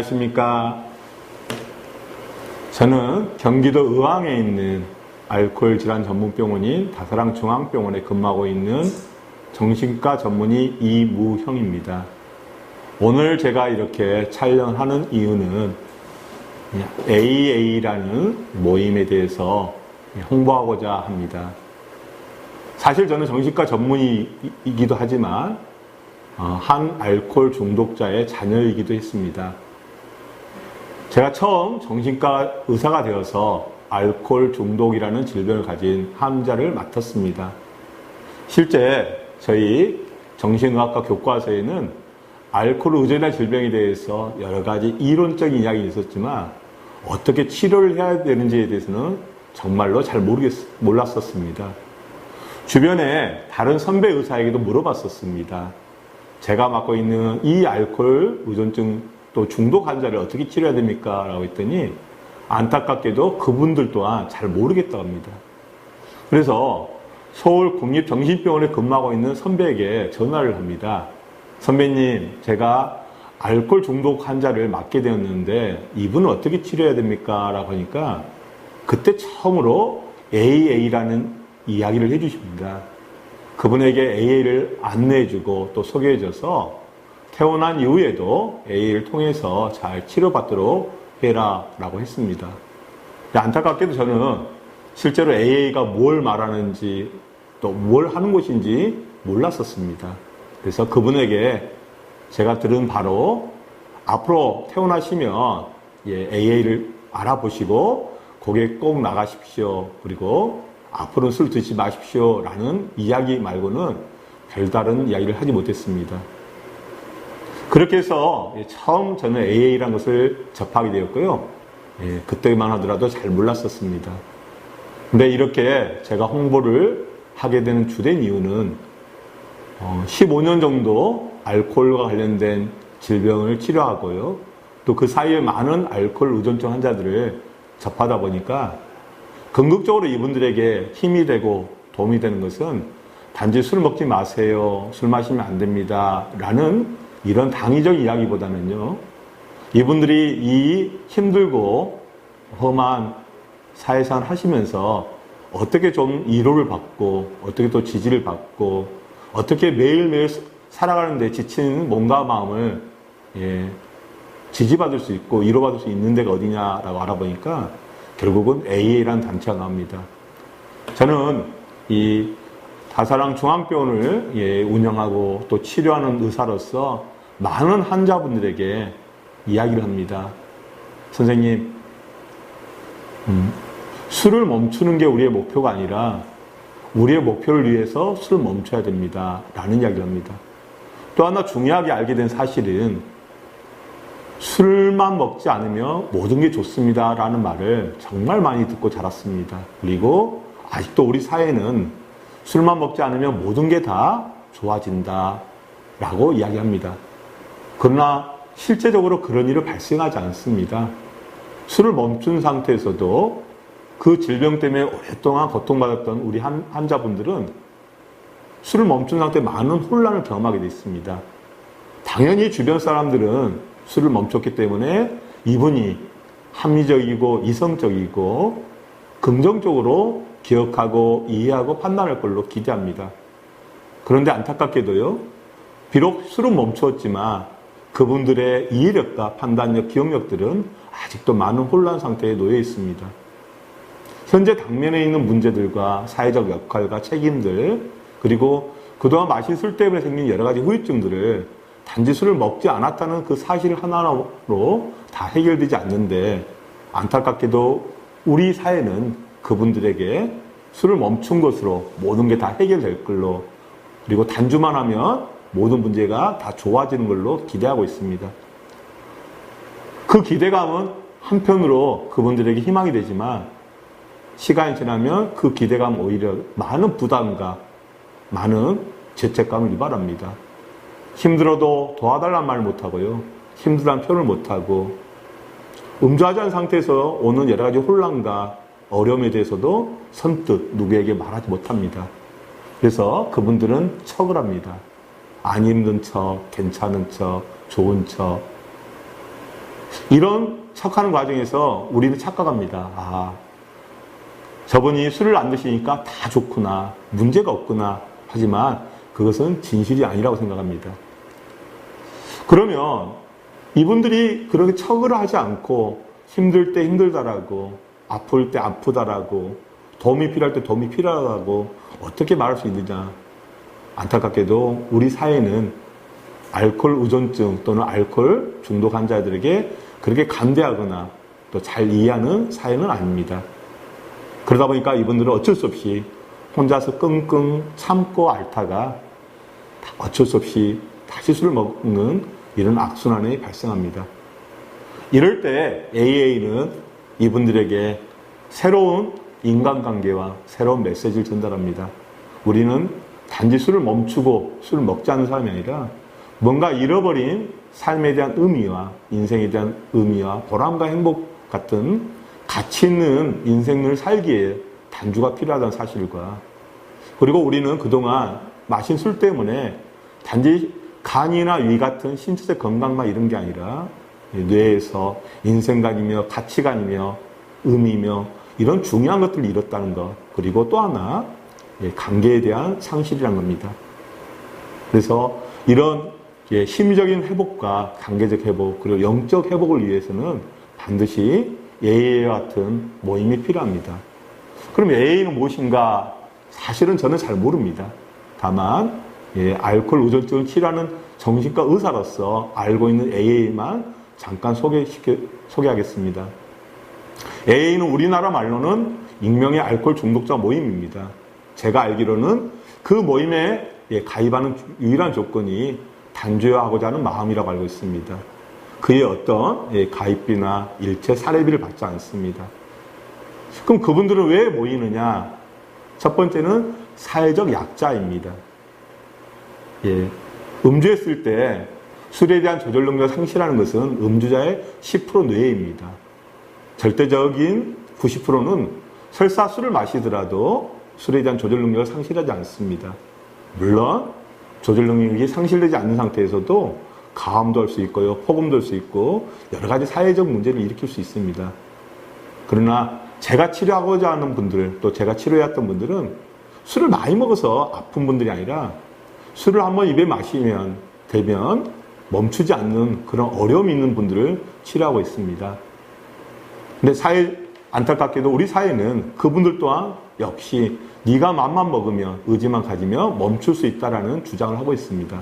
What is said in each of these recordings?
안녕하십니까. 저는 경기도 의왕에 있는 알코올 질환 전문병원인 다사랑중앙병원에 근무하고 있는 정신과 전문의 이무형입니다. 오늘 제가 이렇게 촬영하는 이유는 AA라는 모임에 대해서 홍보하고자 합니다. 사실 저는 정신과 전문의이기도 하지만 한 알코올 중독자의 자녀이기도 했습니다. 제가 처음 정신과 의사가 되어서 알코올 중독이라는 질병을 가진 환자를 맡았습니다. 실제 저희 정신의학과 교과서에는 알코올 의존이라는 질병에 대해서 여러 가지 이론적인 이야기가 있었지만 어떻게 치료를 해야 되는지에 대해서는 정말로 잘 몰랐었습니다. 주변에 다른 선배 의사에게도 물어봤었습니다. 제가 맡고 있는 이 알코올 의존증 또 중독 환자를 어떻게 치료해야 됩니까? 라고 했더니 안타깝게도 그분들 또한 잘 모르겠다고 합니다. 그래서 서울국립정신병원에 근무하고 있는 선배에게 전화를 합니다. 선배님, 제가 알코올 중독 환자를 맡게 되었는데 이분은 어떻게 치료해야 됩니까? 라고 하니까 그때 처음으로 AA라는 이야기를 해주십니다. 그분에게 AA를 안내해주고 또 소개해줘서 태어난 이후에도 AA를 통해서 잘 치료받도록 해라 라고 했습니다. 안타깝게도 저는 실제로 AA가 뭘 말하는지 또 뭘 하는 곳인지 몰랐었습니다. 그래서 그분에게 제가 들은 바로 앞으로 태어나시면 AA를 알아보시고 거기에 꼭 나가십시오. 그리고 앞으로는 술 드시지 마십시오. 라는 이야기 말고는 별다른 이야기를 하지 못했습니다. 그렇게 해서 처음 저는 AA라는 것을 접하게 되었고요. 그때만 하더라도 잘 몰랐었습니다. 근데 이렇게 제가 홍보를 하게 되는 주된 이유는 15년 정도 알코올과 관련된 질병을 치료하고요. 또 그 사이에 많은 알코올 의존증 환자들을 접하다 보니까 궁극적으로 이분들에게 힘이 되고 도움이 되는 것은 단지 술 먹지 마세요. 술 마시면 안 됩니다. 라는 이런 당위적 이야기보다는요. 이분들이 이 힘들고 험한 사회생활 하시면서 어떻게 좀 위로를 받고 어떻게 또 지지를 받고 어떻게 매일매일 살아가는데 지친 몸과 마음을 지지받을 수 있고 위로받을 수 있는 데가 어디냐라고 알아보니까 결국은 AA라는 단체가 나옵니다. 저는 이 다사랑중앙병원을 운영하고 또 치료하는 의사로서 많은 환자분들에게 이야기를 합니다. 선생님, 술을 멈추는 게 우리의 목표가 아니라 우리의 목표를 위해서 술을 멈춰야 됩니다. 라는 이야기를 합니다. 또 하나 중요하게 알게 된 사실은 술만 먹지 않으면 모든 게 좋습니다. 라는 말을 정말 많이 듣고 자랐습니다. 그리고 아직도 우리 사회는 술만 먹지 않으면 모든 게 다 좋아진다. 라고 이야기합니다. 그러나 실제적으로 그런 일이 발생하지 않습니다. 술을 멈춘 상태에서도 그 질병 때문에 오랫동안 고통받았던 우리 환자분들은 술을 멈춘 상태에 많은 혼란을 경험하게 되어 있습니다. 당연히 주변 사람들은 술을 멈췄기 때문에 이분이 합리적이고 이성적이고 긍정적으로 기억하고 이해하고 판단할 걸로 기대합니다. 그런데 안타깝게도요. 비록 술은 멈추었지만 그분들의 이해력과 판단력, 기억력들은 아직도 많은 혼란 상태에 놓여 있습니다. 현재 당면에 있는 문제들과 사회적 역할과 책임들 그리고 그동안 마신 술 때문에 생긴 여러 가지 후유증들을 단지 술을 먹지 않았다는 그 사실 하나로 다 해결되지 않는데 안타깝게도 우리 사회는 그분들에게 술을 멈춘 것으로 모든 게 다 해결될 걸로 그리고 단주만 하면 모든 문제가 다 좋아지는 걸로 기대하고 있습니다. 그 기대감은 한편으로 그분들에게 희망이 되지만 시간이 지나면 그 기대감 오히려 많은 부담과 많은 죄책감을 유발합니다. 힘들어도 도와달라는 말 못하고요. 힘들다는 표현을 못하고 음주하지 않은 상태에서 오는 여러 가지 혼란과 어려움에 대해서도 선뜻 누구에게 말하지 못합니다. 그래서 그분들은 척을 합니다. 안 힘든 척, 괜찮은 척, 좋은 척. 이런 척하는 과정에서 우리는 착각합니다. 아, 저분이 술을 안 드시니까 다 좋구나, 문제가 없구나. 하지만 그것은 진실이 아니라고 생각합니다. 그러면 이분들이 그렇게 척을 하지 않고 힘들 때 힘들다라고, 아플 때 아프다라고, 도움이 필요할 때 도움이 필요하다고 어떻게 말할 수 있느냐. 안타깝게도 우리 사회는 알코올 의존증 또는 알코올 중독 환자들에게 그렇게 간대하거나 또 잘 이해하는 사회는 아닙니다. 그러다 보니까 이분들은 어쩔 수 없이 혼자서 끙끙 참고 앓다가 어쩔 수 없이 다시 술을 먹는 이런 악순환이 발생합니다. 이럴 때 AA는 이분들에게 새로운 인간관계와 새로운 메시지를 전달합니다. 우리는 단지 술을 멈추고 술을 먹지 않는 사람이 아니라 뭔가 잃어버린 삶에 대한 의미와 인생에 대한 의미와 보람과 행복 같은 가치 있는 인생을 살기에 단주가 필요하다는 사실과, 그리고 우리는 그동안 마신 술 때문에 단지 간이나 위 같은 신체적 건강만 이런 게 아니라 뇌에서 인생관이며 가치관이며 의미며 이런 중요한 것들을 잃었다는 것, 그리고 또 하나 관계에 대한 상실이라는 겁니다. 그래서 이런 심리적인 회복과 관계적 회복, 그리고 영적 회복을 위해서는 반드시 AA와 같은 모임이 필요합니다. 그럼 AA는 무엇인가? 사실은 저는 잘 모릅니다. 다만 알코올 의존증을 치료하는 정신과 의사로서 알고 있는 AA만 잠깐 소개하겠습니다. AA는 우리나라 말로는 익명의 알코올 중독자 모임입니다. 제가 알기로는 그 모임에 가입하는 유일한 조건이 단죄하고자 하는 마음이라고 알고 있습니다. 그의 어떤 가입비나 일체 사례비를 받지 않습니다. 그럼 그분들은 왜 모이느냐? 첫 번째는 사회적 약자입니다. 음주했을 때 술에 대한 조절 능력을 상실하는 것은 음주자의 10% 내외입니다. 절대적인 90%는 설사 술을 마시더라도 술에 대한 조절 능력을 상실하지 않습니다. 물론 조절 능력이 상실되지 않는 상태에서도 가음도 할 수 있고요, 폭음도 할 수 있고 여러 가지 사회적 문제를 일으킬 수 있습니다. 그러나 제가 치료하고자 하는 분들, 또 제가 치료해왔던 분들은 술을 많이 먹어서 아픈 분들이 아니라 술을 한번 입에 마시면 되면 멈추지 않는 그런 어려움이 있는 분들을 치료하고 있습니다. 근데 안타깝게도 우리 사회는 그분들 또한 역시 네가 맘만 먹으면, 의지만 가지면 멈출 수 있다라는 주장을 하고 있습니다.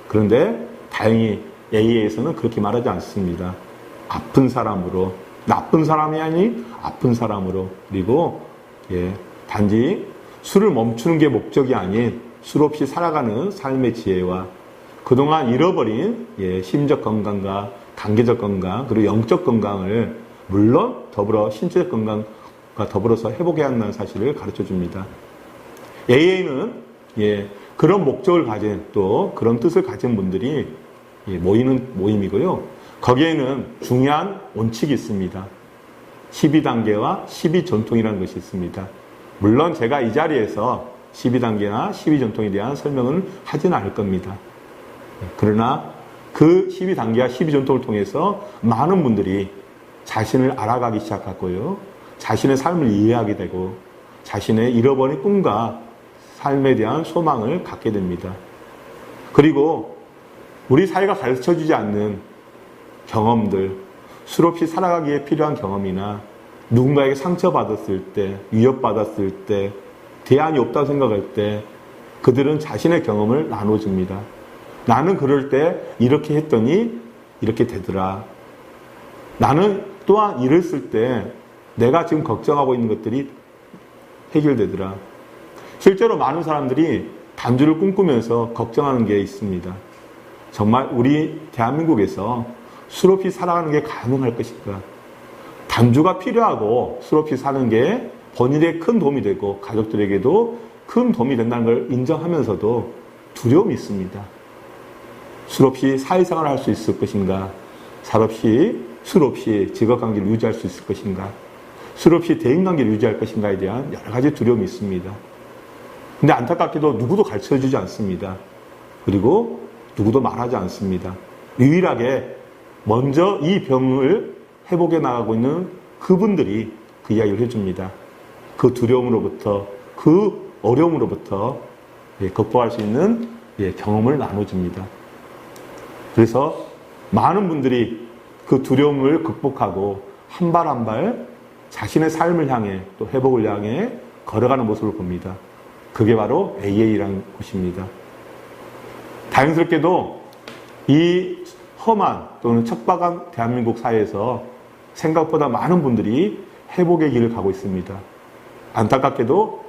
그런데 다행히 AA에서는 그렇게 말하지 않습니다. 아픈 사람으로, 나쁜 사람이 아닌 아픈 사람으로, 그리고 단지 술을 멈추는 게 목적이 아닌 술 없이 살아가는 삶의 지혜와 그동안 잃어버린 심적 건강과 관계적 건강, 그리고 영적 건강을 물론 더불어 신체적 건강과 더불어서 회복해야 한다는 사실을 가르쳐 줍니다. AA는 그런 목적을 가진, 또 그런 뜻을 가진 분들이 모이는 모임이고요. 거기에는 중요한 원칙이 있습니다. 12단계와 12전통이라는 것이 있습니다. 물론 제가 이 자리에서 12단계나 12전통에 대한 설명을 하지는 않을 겁니다. 그러나 그 12단계와 12전통을 통해서 많은 분들이 자신을 알아가기 시작하고요. 자신의 삶을 이해하게 되고 자신의 잃어버린 꿈과 삶에 대한 소망을 갖게 됩니다. 그리고 우리 사회가 가르쳐주지 않는 경험들, 술 없이 살아가기에 필요한 경험이나 누군가에게 상처받았을 때, 위협받았을 때, 대안이 없다고 생각할 때 그들은 자신의 경험을 나눠줍니다. 나는 그럴 때 이렇게 했더니 이렇게 되더라. 나는 또한 이랬을 때 내가 지금 걱정하고 있는 것들이 해결되더라. 실제로 많은 사람들이 단주를 꿈꾸면서 걱정하는 게 있습니다. 정말 우리 대한민국에서 술 없이 살아가는 게 가능할 것인가? 단주가 필요하고 술 없이 사는 게 본인에게 큰 도움이 되고 가족들에게도 큰 도움이 된다는 걸 인정하면서도 두려움이 있습니다. 술 없이 사회생활을 할 수 있을 것인가? 술 없이 직업관계를 유지할 수 있을 것인가? 술 없이 대인관계를 유지할 것인가에 대한 여러 가지 두려움이 있습니다. 근데 안타깝게도 누구도 가르쳐주지 않습니다. 그리고 누구도 말하지 않습니다. 유일하게 먼저 이 병을 회복해 나가고 있는 그분들이 그 이야기를 해줍니다. 그 두려움으로부터, 그 어려움으로부터 극복할 수 있는 경험을 나눠줍니다. 그래서 많은 분들이 그 두려움을 극복하고 한 발 한 발 자신의 삶을 향해 또 회복을 향해 걸어가는 모습을 봅니다. 그게 바로 AA라는 것입니다. 다행스럽게도 이 험한 또는 척박한 대한민국 사회에서 생각보다 많은 분들이 회복의 길을 가고 있습니다. 안타깝게도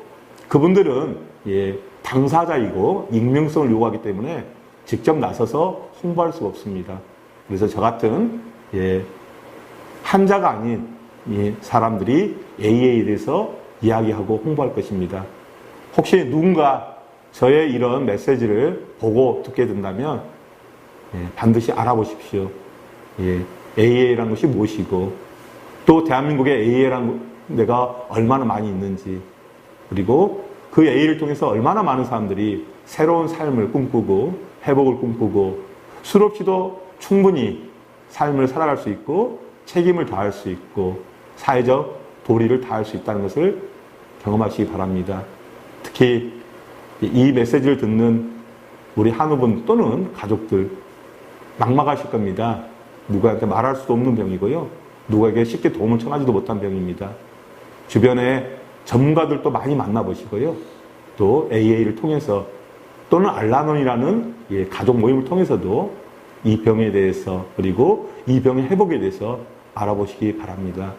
그분들은 당사자이고 익명성을 요구하기 때문에 직접 나서서 홍보할 수가 없습니다. 그래서 저 같은 환자가 아닌 사람들이 AA에 대해서 이야기하고 홍보할 것입니다. 혹시 누군가 저의 이런 메시지를 보고 듣게 된다면 반드시 알아보십시오. AA라는 것이 무엇이고 또 대한민국에 AA라는 데가 얼마나 많이 있는지 그리고 그 AA를 통해서 얼마나 많은 사람들이 새로운 삶을 꿈꾸고 회복을 꿈꾸고 수없이도 충분히 삶을 살아갈 수 있고 책임을 다할 수 있고 사회적 도리를 다할 수 있다는 것을 경험하시기 바랍니다. 특히 이 메시지를 듣는 우리 한우분 또는 가족들 막막하실 겁니다. 누구한테 말할 수도 없는 병이고요. 누구에게 쉽게 도움을 청하지도 못한 병입니다. 주변에 전문가들도 많이 만나보시고요. 또 AA를 통해서 또는 알라논이라는 가족 모임을 통해서도 이 병에 대해서 그리고 이 병의 회복에 대해서 알아보시기 바랍니다.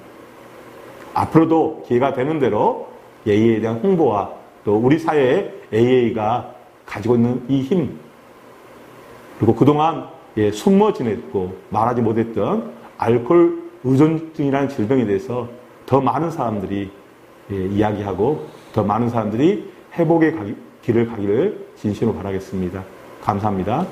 앞으로도 기회가 되는 대로 AA에 대한 홍보와 또 우리 사회에 AA가 가지고 있는 이 힘 그리고 그동안 숨어 지냈고 말하지 못했던 알코올 의존증이라는 질병에 대해서 더 많은 사람들이 이야기하고 더 많은 사람들이 회복의 길을 가기를 진심으로 바라겠습니다. 감사합니다.